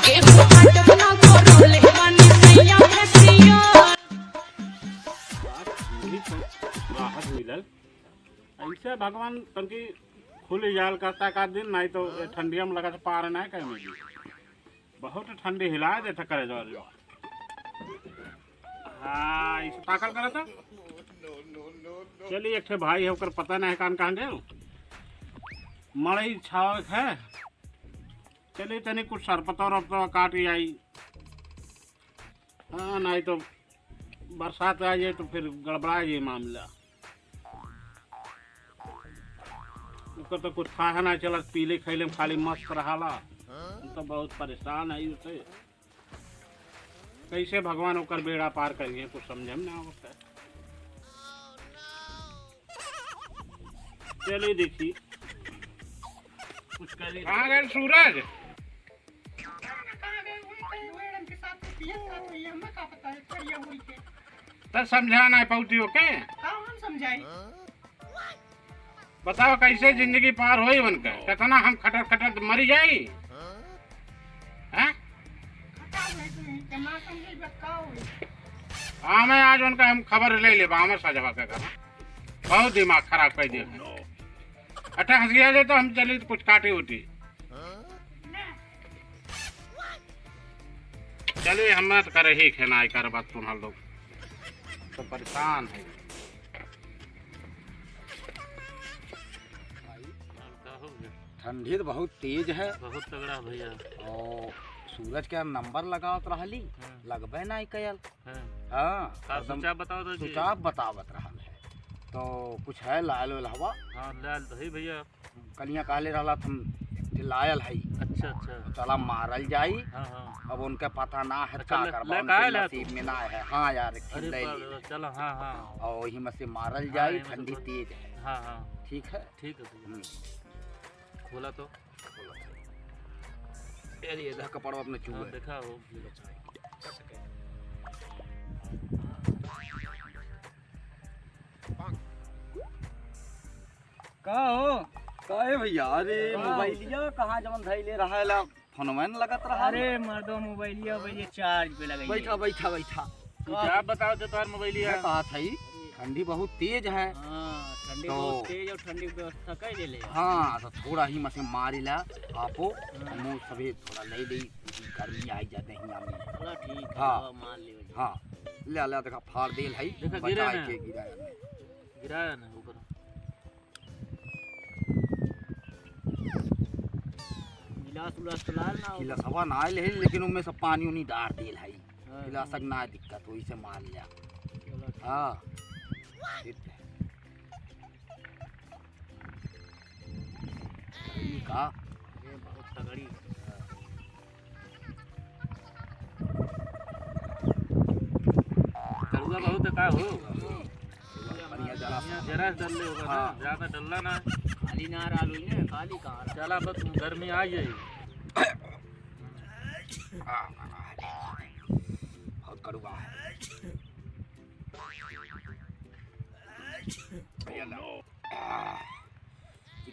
ऐसे भगवान तनकी खुली जाल करता का दिन नहीं तो ठंडिया में लगा पार नहीं कहीं मुझे बहुत ठंडी हिला देता करे जो हाँ इसे ताकल करा था। चलिए एक ठे भाई है ओकर पता नहीं कान कहाँ गए मड़ई छाव है। चलिए तनी कुछ सरपतवा रपतवा काट आई। हाँ नहीं तो बरसात आ जाए तो फिर गड़बड़ा जाए मामला। उसका तो कुछ खा ना चला पीले खैले में खाली मस्त रहा तो बहुत परेशान है उसे कैसे भगवान होकर बेड़ा पार करिए कुछ समझ में ना होता है। चलिए देखिए कुछ करिए। कहाँ गए सूरज? तो समझा नहीं पाती हो के समझाई बताओ कैसे जिंदगी पार हो बनकर कितना हम खटत खटत मरी जाई। हाँ मैं आज उनका हम खबर ले ले हमें सजवा के घर बहुत दिमाग खराब कर दिया। अच्छा हंसिया जाए तो हम चले तो कुछ काटी उठी। चलिए हम मत करे ही खेना कर बात तुम्हारे लोग तो परेशान है। ठंडी तो बहुत तेज है बहुत तगड़ा भैया और सूरज के नंबर लगावत रहली लगबे नहीं कयल। हाँ सुचाप बताओ तो सुचाप बतावत रहल है तो कुछ है लायल हवा। हाँ लायल तो है भैया कलिया कहले रहला तुम लायल है। अच्छा अच्छा चला मारल जाई। हाँ हाँ अब उनके पता ना है अच्छा, क्या करबा नसीब में ना है। हाँ यार चलो हाँ हाँ और वही में से मारल जाई। ठंडी तेज है। हाँ हाँ ठीक है भैया खोला तो ये कपड़ा अपने चूहे देखा हो का हो काहे भैया? अरे मोबाइलिया कहाँ जमन धैले रहा फोनवा न लगत रहा। अरे मर्दो मोबाइलिया भैया चार्ज पे लगा बैठा बैठा बैठा आप बताओ तो तुम्हारा मोबाइलिया कहा था ठंडी बहुत तेज है। ठंडी बहुत तेज और ठंडी व्यवस्था कर ले। हाँ तो थोड़ा ही मसे मारी ला आपो मुँह सभी थोड़ा ले ली गर्मी आई जाते हैं थोड़ा ठीक। हाँ मान ले हाँ ले ले देखा फाड़ देल है गिराया ना ऊपर गिलास उलास तो लाल ना गिलास हवा ना आयल है लेकिन उनमें सब पानी उनी डाल देल है। गिलास ना दिक्कत वही से मार लिया। हाँ का ये बहुत तगड़ी कड़ुआ बहुत का हो जरा डल ले होगा ना ज्यादा डलना ना खाली ना आलू ने खाली कहाँ चला बस गर्मी आ जाए बहुत कड़ुआ है।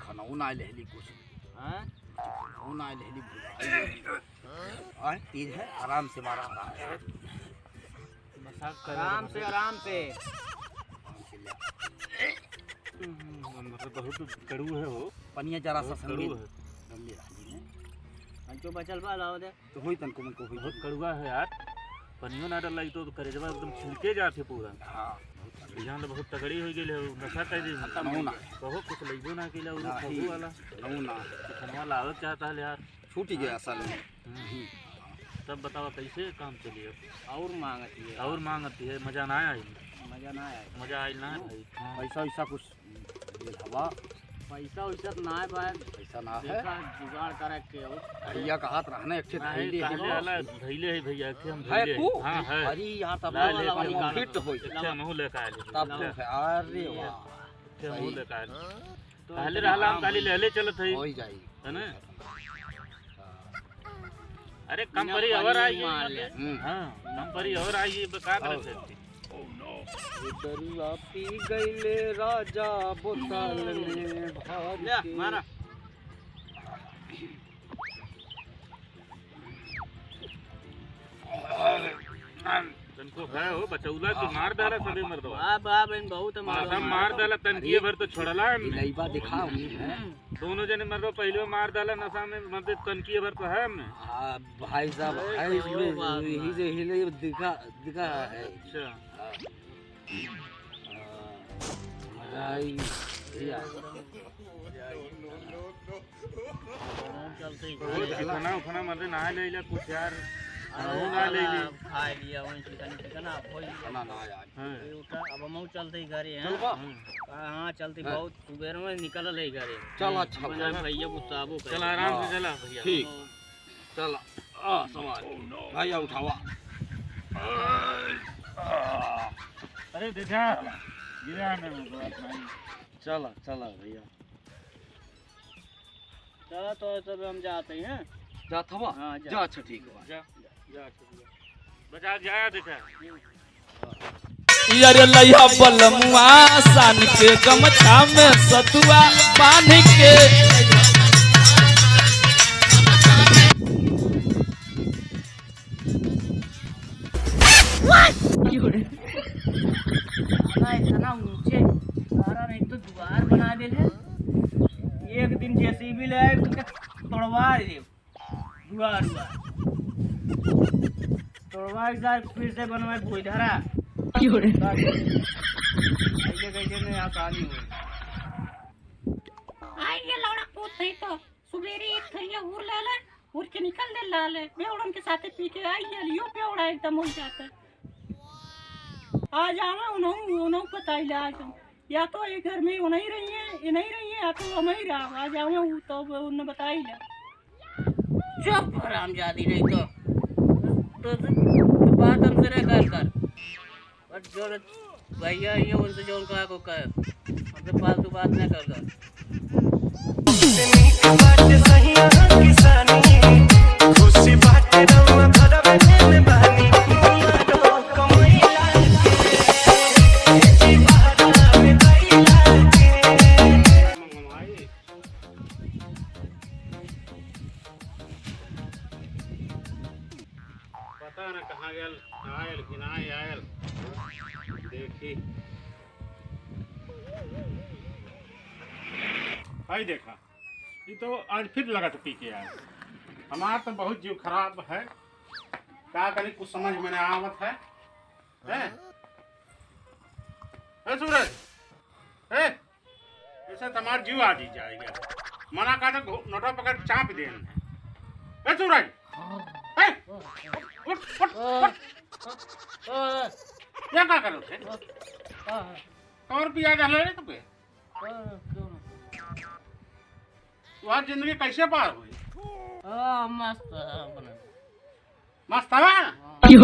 खाना ना लहली कुछ ना लहली भूला तेज है आराम से मारा रहा है। आराम से बहुत कड़ू है वो पनिया जरा सा कड़ू है जो बचल बा लाओ दे तो होई तनको मन को होई बहुत कड़ुआ है यार। पनियो ना डल तो करेजवा एकदम छिलके जाते पूरा। हाँ यहाँ तो बहुत तगड़ी हो गई है नशा कर दी बहुत कुछ लेबो ना के लिए वाला नमूना खनवा लाओ चाहता है यार छूट गया असल में। तब बताओ कैसे काम चलिए और मांगती है मजा ना आया मजा आई ना भाई पैसा वैसा कुछ हवा पैसा वैसा ना है भाई पैसा ना है जुगाड़ करे के भैया का हाथ रहना एक धैले है भैया के हम है धैले हां है अरे यार तब वाला फिट होई अच्छा मुंह लेके आए तब अरे वाह अच्छा मुंह लेके आए पहले रहला हम काली लेले चलत है होई जाई है ना। अरे कंपनी और आई हां कंपनी और आई बका करे से दरुआ पी गईले राजा बोतल में भर के मारा तो है हो बचौला की मार डाला सभी मर्दवा बाप इन बहुत सब मार डाला तनकीए भर तो छोड़ला लइबा देखा दोनों जने मर्दवा पहले मार डाला नशा में मतलब तनकीए भर तो है हमने भाई साहब है इसमें ही से हिले दिखा दिखा है अच्छा मजा आई खाना उखाना मर्दे नहा ले लिया कुछ यार ना ले ली खा लिया वहीं चिकन ना कोई खाना ना यार उठा अब हम चलते घरे हैं हाँ चलते बहुत सुबह में निकल ले घरे चल अच्छा भैया गुस्साबो चल आराम से चला भैया ठीक चल समाज भैया उठावा अरे देखा गिरा नहीं चला चला भैया चलो तो तब हम जाते हैं जा थवा हाँ, जा। जा अच्छा ठीक है जा बचा जाया देखा यार लइहा बलमुआ सान के गमछा में सतुआ बांध के इतना ऊंचे सारा नहीं तो द्वार बना दे है एक दिन जेसीबी ले आए तो तोड़वा दे द्वार तोड़वा जाए फिर से बनवाए भूधरा कैसे में आसानी हुई आई ये लौड़ा पूत नहीं तो सुबेरे एक थैया उड़ ले ले उड़ के निकल दे लाले बेवड़न के साथे पी के आई ये लियो बेवड़ा एकदम हो जाता है आ जाना उन्होंने बताई ले आज या तो ये घर में वो नहीं रही है ये नहीं रही है या तो हम ही रहा आ जाऊँ तो उन्होंने बताई ले चुप हरामजादी नहीं तो बात हमसे रह कर और जो भैया ये उनसे जो उनका को कहे हमसे फालतू बात नहीं कर पता न कहाँ गया आयल कि ना आयल देखी भाई देखा ये तो आज फिर लगा तो पी के आया हमारा तो बहुत जीव खराब है क्या करें कुछ समझ में नहीं आवत है सूरज ऐसे तुम्हारा जीव आज ही जाएगा मना का तो नोटा पकड़ चाप देना सूरज उठ क्या करो थे और पिया डाले रे तुझे तुम्हारी जिंदगी कैसे पार हुई मस्त मस्त हवा चल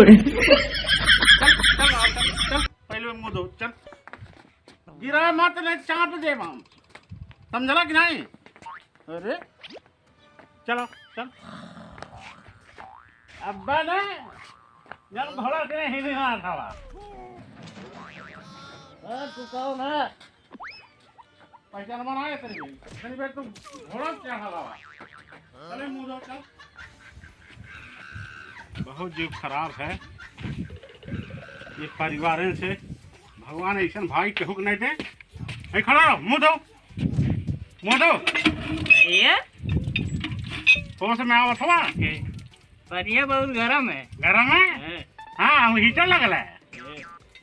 पहले मुंह धो चल गिरा मत नहीं चाप दे हम समझला कि नहीं अरे चलो चल अब्बा ने जब घोड़ा से ही नहीं मारा था तू कौन है पहचान बनाए तेरी बेट तुम घोड़ा क्या हवा चले मुंह दो चल बहुत जीव खराब है ये परिवार से भगवान ऐसा भाई के हुक नहीं थे खड़ा रहो मुंह दो ये कौन से मैं आवत हवा बढ़िया बहुत गरम है हाँ हम हीटर लगल है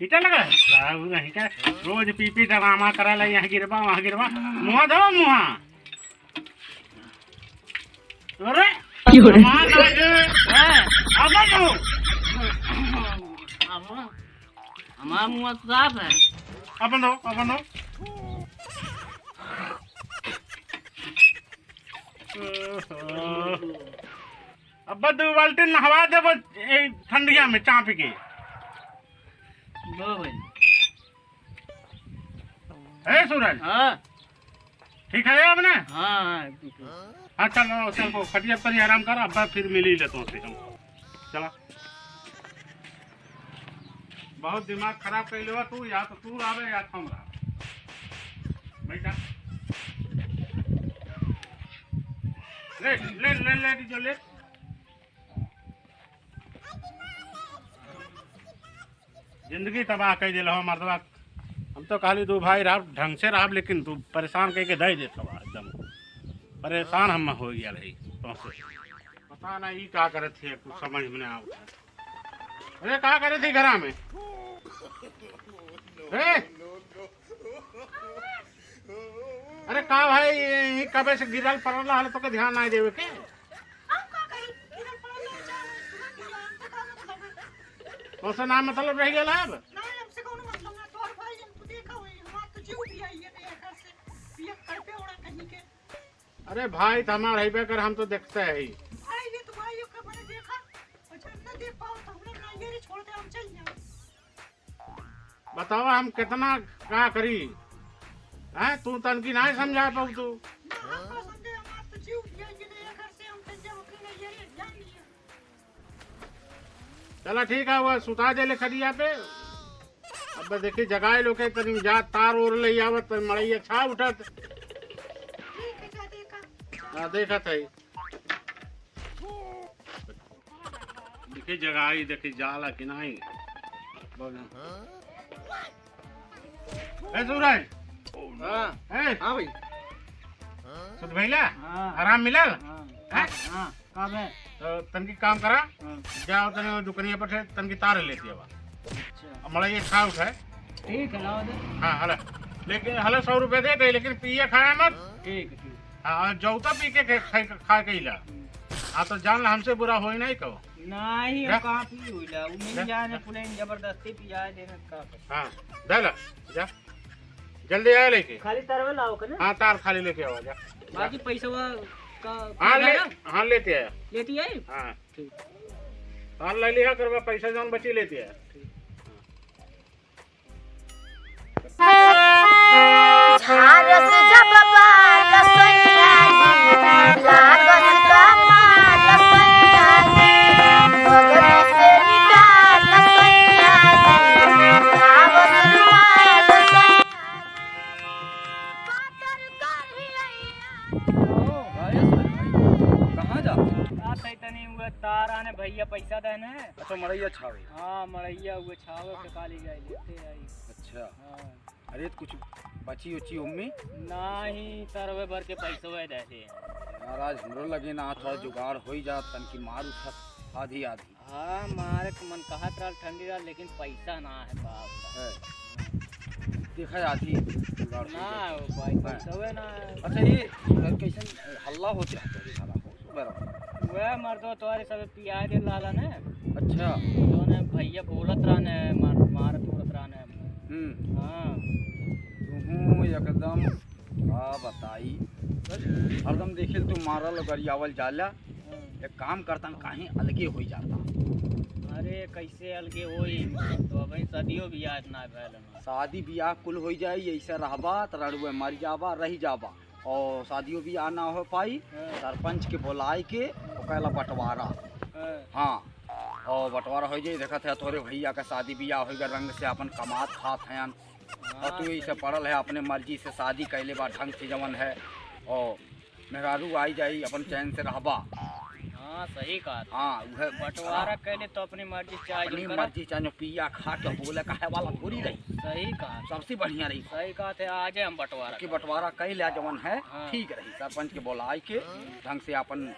हीटर रोज पी पी डरामा करा ला यहाँ गिरवा वहाँ गिरवा मुँह दो मुँह अरे हमारा मुँह साफ है अपन दो अब 2 बाल्टी नहवा दे ठंडिया में चाप के है सूरज हाँ ठीक है अब ना हाँ चल को खटिया पर आराम कर अब फिर मिल ही लेते से हम चला बहुत दिमाग खराब कर लो तू या तो तू आवे या हम बेटा ले जो ले जिंदगी तबाह कर दिल हो मर्दवा। हम तो खाली दो भाई रह ढंग से रह, लेकिन तू परेशान करके दे दे सब एकदम परेशान हम हो गया रही तुमसे। पता नहीं क्या करे थे, कुछ समझ में नहीं आता। अरे क्या करे थे घरा में? अरे का भाई यही कबे से गिरल पड़ल रहा तो के ध्यान नहीं देवे के? कौन सा नाम मतलब रह गया अब? अरे भाई तो हमारा है कर, हम तो देखते हैं ही। बताओ हम कितना क्या करी है? तू तन की नहीं समझा पाऊ तू। चलो ठीक है, वो सुता दे ले खड़िया पे। अब देखी जगाए लोग तनी जा तार ओर ले आवत मड़ई अच्छा उठत। हाँ देखा था देखी जगाई, देखी जाला कि नहीं। सूरज हाँ भाई। सुध भैया हाँ आराम मिलल? हाँ कब है? तो तनकी काम करा, जाओ तने दुकनिया पर से तनकी तार लेती है। अच्छा मड़ा ये खा उठा है। ठीक है लाओ दे। हाँ हला, लेकिन हला 100 रुपए दे दे, लेकिन पिए खाया मत। ठीक है। हाँ जौता पी के खा के ला। हाँ तो जान ला हमसे बुरा हो नहीं कहो। नहीं हम कहाँ पी हुई ला, नहीं जाने पुलिस जबरदस्ती पिया देने का। हाँ दे ला जा, जल्दी आ लेके। खाली तरवे लाओ के ना? हाँ तार खाली लेके आओ जा। बाकी पैसा का हाँ ले, हाँ लेते है। लेती है? हाँ ठीक। तार ले लिया करवा, पैसा जौन बची लेती है। झारस जब बाल सैया जी, लागस कमाल सैया जी, बगल से निकाल सैया जी, आवस रुमाल सैया जी, पातर कहाँ जाते? तनी हुए तार आने भैया पैसा देने। अच्छा मड़ैया छावे। हाँ मरैया हुए छावे के काली जाए लेते आई। अच्छा हाँ अरे तो कुछ बची उची उम्मी नहीं तरवे भर के पैसे हुए देते हैं। महाराज हमरो लगे ना थोड़ा जुगाड़ हो ही जात, तन की मार उठत आधी आधी। हाँ मारे के मन कहा रहा ठंडी रहा, लेकिन पैसा ना है बाप है देखा आधी जुगाड़ ना हो हो भाई पैसा हुए ना। जात। अच्छा ये कैसे हल्ला होते रहता सारा वह मर्दो तुम्हारे सब पिया दे लाला ने। अच्छा तो ने भैया बोलत रहने मार तोड़त रहने। हाँ तू एकदम का बताई हरदम देखे तू मारल गरियावल जाला। एक काम करता कहीं अलगे हो जाता। अरे कैसे अलगे होई, तो अभी सदियों भी याद ना भैल। शादी ब्याह कुल हो जाए ऐसे रहबा तो रड़ुए मर जाबा रह जाबा, और शादियों ब्याह ना हो पाई सरपंच के बुलाए के कहला बंटवारा। हाँ और बंटवारा हो जाए, देखा था तोरे भैया का शादी ब्याह हो गया, रंग से अपन कमात खात हैं, और तू ऐसे पड़ल है अपने मर्जी से शादी कैले बा ढंग से जवन है, और मेहरारू आई जाई अपन चैन से रहबा। हाँ सही कहा। हाँ बंटवारा कैले तो अपनी मर्जी अपनी मर्जी चाहे पिया खा के बोले कहे वाला थोड़ी रही। सही कहा, सबसे बढ़िया रही। सही कहा थे आज हम बंटवारा कि बंटवारा कह लिया जवन है हाँ। ठीक रही, सरपंच के बुलाए के ढंग से अपन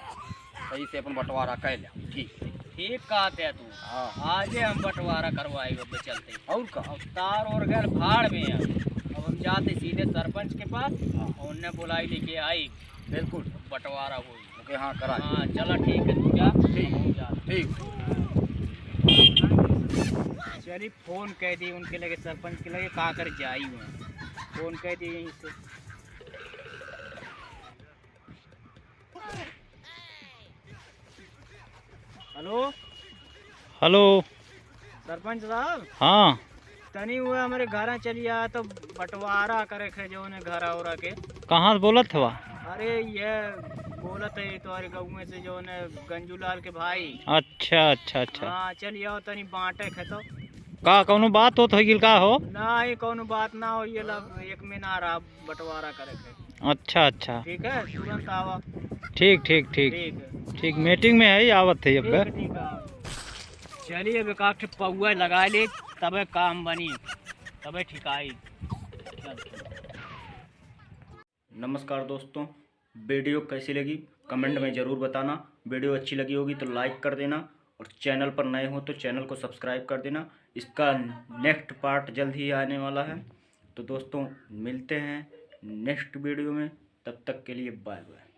सही से अपन बंटवारा कह लिया ठीक। ठीक कहा थे तू। हाँ आज हम बंटवारा करवाई पे चलते। और का अब तार और गैर भाड़ में है। अब हम जाते सीधे सरपंच के पास, उनने बुलाई लेके आई। बिल्कुल बंटवारा हुई। ओके हाँ करा। हाँ चलो ठीक है, तू जा। ठीक चलिए फोन कह दी उनके लगे, सरपंच के लगे कहा कर जाई हुआ फोन कह दी यहीं से। हेलो हेलो सरपंच साहब। हाँ तनी हुए हमारे घर चली आया तो बंटवारा करे खे जो ने घर और के। कहाँ से बोलत हवा? अरे ये बोलत है तुम्हारे गाँव में से जो ने गंजूलाल के भाई। अच्छा अच्छा अच्छा। हाँ चलिए आओ तनी बांटे खे तो। का कौनो बात होत हो गिल का हो? नहीं कोनो बात ना हो, ये लब एक में ना रहा बंटवारा करे खे। अच्छा अच्छा ठीक है तुरंत आवा। ठीक ठीक ठीक ठीक है ठीक, मीटिंग में है आवत है अब। ठीक है चलिए अब एक आठ पौआ लगा ले तबे काम बनी, तबे ठिकाई। नमस्कार दोस्तों, वीडियो कैसी लगी कमेंट में ज़रूर बताना। वीडियो अच्छी लगी होगी तो लाइक कर देना और चैनल पर नए हो तो चैनल को सब्सक्राइब कर देना। इसका नेक्स्ट पार्ट जल्द ही आने वाला है। तो दोस्तों मिलते हैं नेक्स्ट वीडियो में, तब तक के लिए बाय बाय।